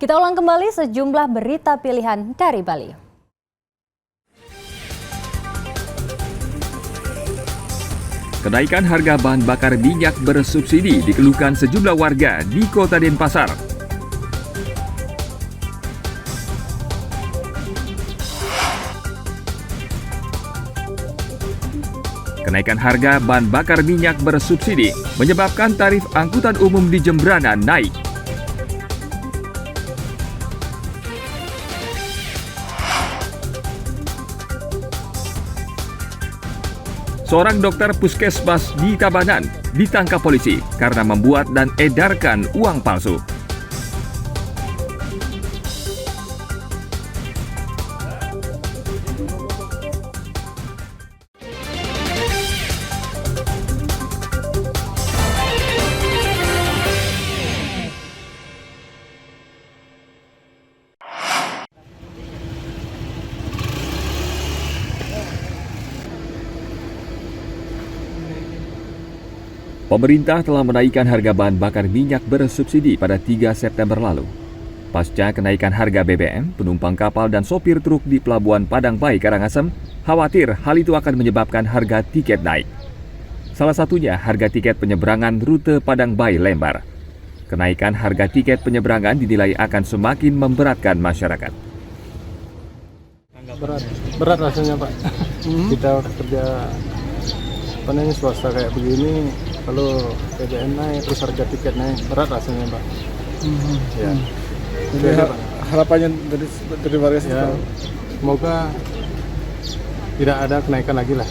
Kita ulang kembali sejumlah berita pilihan dari Bali. Kenaikan harga bahan bakar minyak bersubsidi dikeluhkan sejumlah warga di Kota Denpasar. Kenaikan harga bahan bakar minyak bersubsidi menyebabkan tarif angkutan umum di Jembrana naik. Seorang dokter puskesmas di Tabanan ditangkap polisi karena membuat dan edarkan uang palsu. Pemerintah telah menaikkan harga bahan bakar minyak bersubsidi pada 3 September lalu. Pasca kenaikan harga BBM, penumpang kapal dan sopir truk di Pelabuhan Padang Bayi, Karangasem khawatir hal itu akan menyebabkan harga tiket naik. Salah satunya harga tiket penyeberangan rute Padang Bayi Lembar. Kenaikan harga tiket penyeberangan dinilai akan semakin memberatkan masyarakat. Berat rasanya, Pak. Kita kerja ini swasta kayak begini, kalau BBM naik terus harga tiket naik, berat rasanya, Pak. Ya. Jadi harapannya dari warga ya, semoga tidak ada kenaikan lagi lah.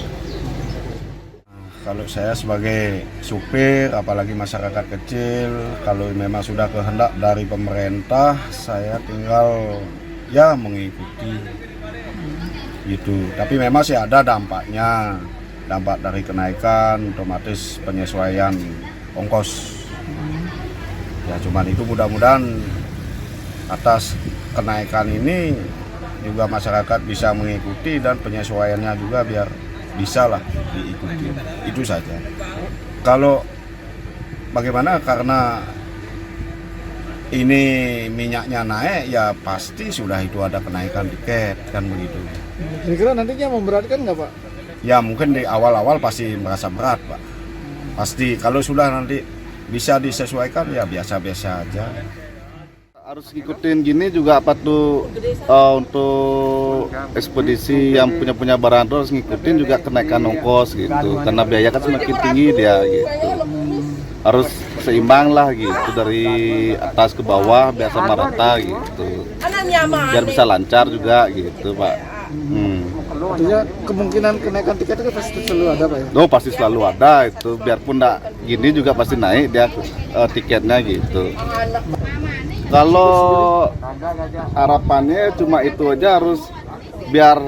Kalau saya sebagai supir, apalagi masyarakat kecil, kalau memang sudah kehendak dari pemerintah, saya tinggal ya mengikuti gitu. Tapi memang sih ada dampaknya. Dampak dari kenaikan otomatis penyesuaian ongkos. Ya cuman itu mudah-mudahan atas kenaikan ini juga masyarakat bisa mengikuti dan penyesuaiannya juga biar bisa lah diikuti. Itu saja. Kalau bagaimana karena ini minyaknya naik ya pasti sudah itu ada kenaikan tiket kan begitu. Kira-kira nantinya memberatkan nggak, Pak? Ya mungkin di awal-awal pasti merasa berat, Pak. Pasti kalau sudah nanti bisa disesuaikan ya biasa-biasa aja. Harus ngikutin gini juga apa tuh untuk ekspedisi yang punya barang tuh harus ngikutin juga kenaikan ongkos gitu. Karena biaya kan semakin tinggi dia gitu. Harus seimbang lah gitu dari atas ke bawah biar sama rata gitu. Biar bisa lancar juga gitu, Pak. Artinya kemungkinan kenaikan tiket itu pasti selalu ada, Pak ya? Oh pasti selalu ada itu, biarpun enggak gini juga pasti naik dia tiketnya gitu. Kalau harapannya cuma itu aja, harus biar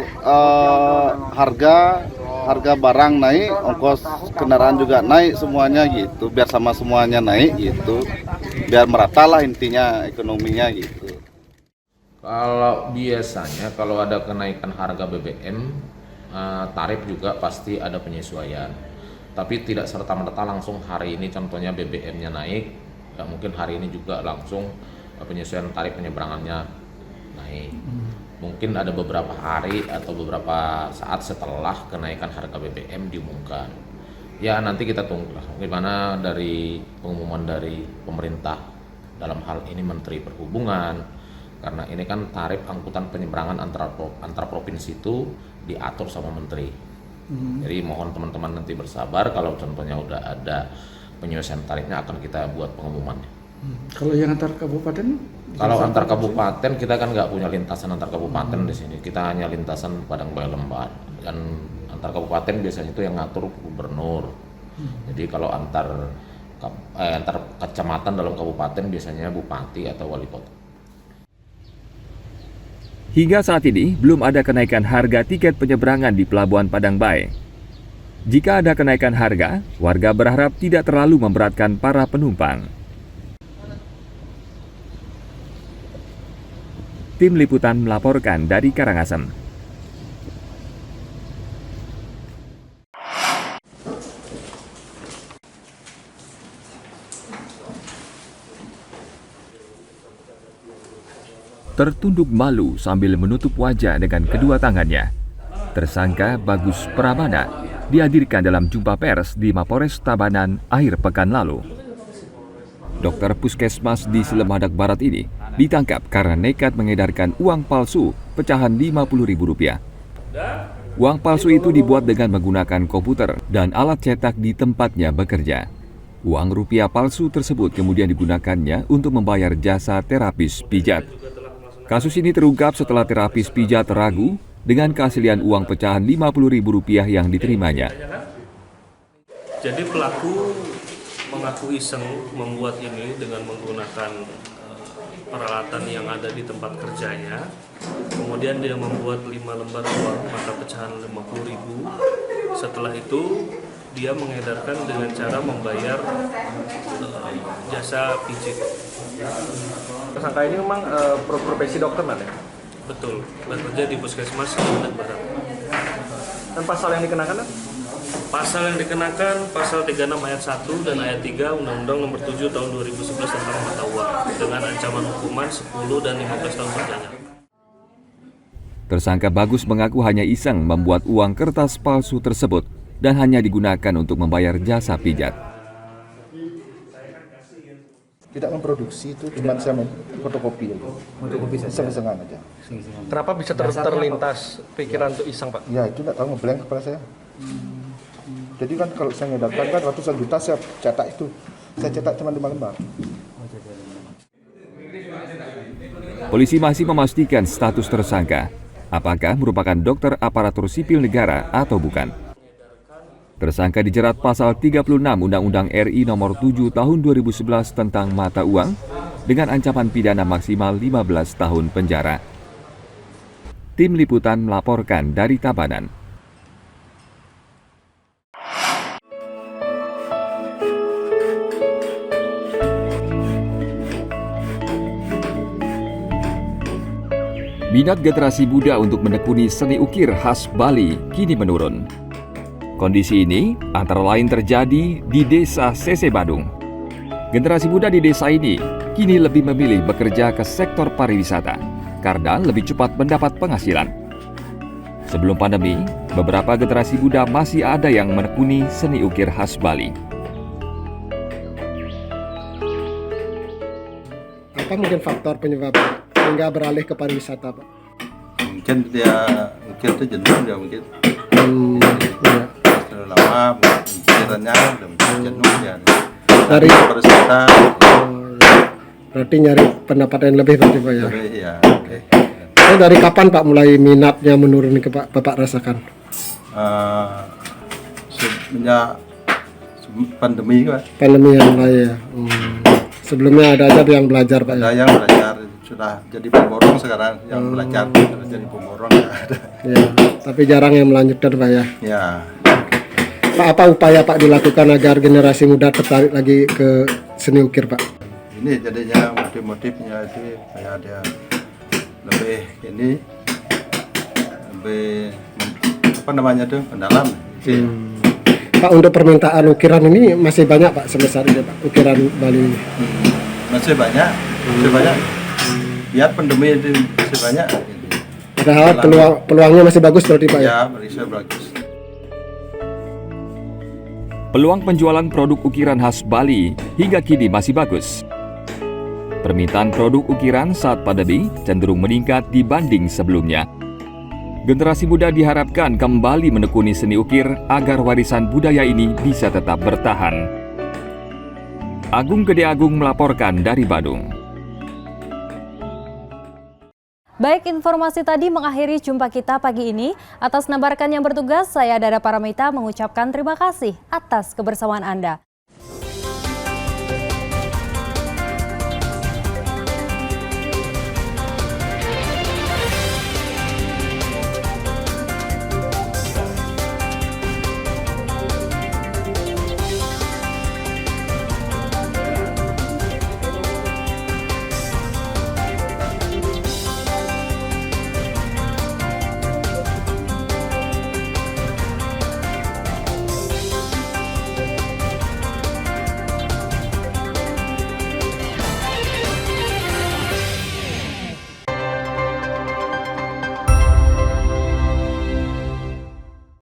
harga barang naik, ongkos kendaraan juga naik semuanya gitu, biar sama semuanya naik gitu, biar merata lah intinya ekonominya gitu. Kalau biasanya kalau ada kenaikan harga BBM, tarif juga pasti ada penyesuaian. Tapi tidak serta-merta langsung hari ini contohnya BBM-nya naik, nggak mungkin hari ini juga langsung penyesuaian tarif penyeberangannya naik. Mungkin ada beberapa hari atau beberapa saat setelah kenaikan harga BBM diumumkan. Ya nanti kita tunggu lah bagaimana dari pengumuman dari pemerintah, dalam hal ini Menteri Perhubungan. Karena ini kan tarif angkutan penyeberangan antar provinsi itu diatur sama menteri. Jadi mohon teman-teman nanti bersabar, kalau contohnya udah ada penyelesaian tarifnya akan kita buat pengumumannya. Kalau yang antar kabupaten? Kalau antar kabupaten kita kan nggak punya lintasan antar kabupaten di sini. Kita hanya lintasan Padang Bayi Lembar. Dan antar kabupaten biasanya itu yang ngatur gubernur. Jadi kalau antar kecamatan dalam kabupaten biasanya bupati atau wali kota. Hingga saat ini, belum ada kenaikan harga tiket penyeberangan di Pelabuhan Padang Bayi. Jika ada kenaikan harga, warga berharap tidak terlalu memberatkan para penumpang. Tim Liputan melaporkan dari Karangasem. tertunduk malu sambil menutup wajah dengan kedua tangannya. Tersangka Bagus Pramana dihadirkan dalam jumpa pers di Mapores Tabanan akhir pekan lalu. Dokter puskesmas di Selemadak Barat ini ditangkap karena nekat mengedarkan uang palsu pecahan Rp50.000. Uang palsu itu dibuat dengan menggunakan komputer dan alat cetak di tempatnya bekerja. Uang rupiah palsu tersebut kemudian digunakannya untuk membayar jasa terapis pijat. Kasus ini terungkap setelah terapis pijat ragu dengan keaslian uang pecahan Rp50.000 yang diterimanya. Jadi pelaku mengaku iseng membuat ini dengan menggunakan peralatan yang ada di tempat kerjanya. Kemudian dia membuat 5 lembar uang mata pecahan Rp50.000. Setelah itu dia mengedarkan dengan cara membayar jasa pijit. Tersangka ini memang profesi dokter kan ya? Betul, bekerja di puskesmas Selemadak Barat. Dan pasal yang dikenakan? Pasal yang dikenakan pasal 36 ayat 1 dan ayat 3 Undang-Undang Nomor 7 Tahun 2011 tentang mata uang dengan ancaman hukuman 10 dan 15 tahun penjara. Tersangka Bagus mengaku hanya iseng membuat uang kertas palsu tersebut dan hanya digunakan untuk membayar jasa pijat. Tidak memproduksi itu, cuma saya fotokopi aja. Fotokopi saja. Iseng-isengan aja. Kenapa bisa terlintas pikiran untuk iseng, Pak? Ya itu tidak tahu, ngeblank kepala saya. Jadi kan kalau saya ngedarkan kan ratusan juta saya cetak itu. Saya cetak cuma 5 lembar. Polisi masih memastikan status tersangka, apakah merupakan dokter aparatur sipil negara atau bukan. Tersangka dijerat pasal 36 Undang-Undang RI Nomor 7 Tahun 2011 tentang mata uang dengan ancaman pidana maksimal 15 tahun penjara. Tim Liputan melaporkan dari Tabanan. Minat generasi muda untuk menekuni seni ukir khas Bali kini menurun. Kondisi ini antara lain terjadi di Desa Sese Badung. Generasi muda di desa ini kini lebih memilih bekerja ke sektor pariwisata karena lebih cepat mendapat penghasilan. Sebelum pandemi, beberapa generasi muda masih ada yang menekuni seni ukir khas Bali. Apa mungkin faktor penyebab sehingga beralih ke pariwisata, Pak? Mungkin dia ukir itu jenuh dia mungkin. Ya. Terlalu lama pikirannya udah jenuh ya. Dari pariwisata. Berarti nyari pendapatan yang lebih berarti, Pak ya? Lebih, ya. Okay. Dari kapan Pak mulai minatnya menurun ke Bapak rasakan? Semenjak pandemi, Pak. Pandemi yang mulai ya. Sebelumnya ada aja yang belajar, Pak. Ada yang belajar, sudah jadi pemborong sekarang, yang belajar sudah jadi pemborong ya ada. Ya, tapi jarang yang melanjutkan, Pak ya. Ya. Pak, apa upaya Pak dilakukan agar generasi muda tertarik lagi ke seni ukir, Pak? Ini jadinya motif-motifnya itu kayak dia lebih ini lebih apa namanya tuh mendalam. Pak, untuk permintaan ukiran ini masih banyak Pak sampai saat ini, Pak, ukiran Bali ini? Masih banyak, Biar pandemi itu masih banyak. Padahal peluangnya masih bagus berarti Pak ya? Ya, masih bagus. Peluang penjualan produk ukiran khas Bali hingga kini masih bagus. Permintaan produk ukiran saat pandemi cenderung meningkat dibanding sebelumnya. Generasi muda diharapkan kembali menekuni seni ukir agar warisan budaya ini bisa tetap bertahan. Agung Gede Agung melaporkan dari Badung. Baik, informasi tadi mengakhiri jumpa kita pagi ini. Atas nama rekan yang bertugas, saya Dara Paramita mengucapkan terima kasih atas kebersamaan Anda.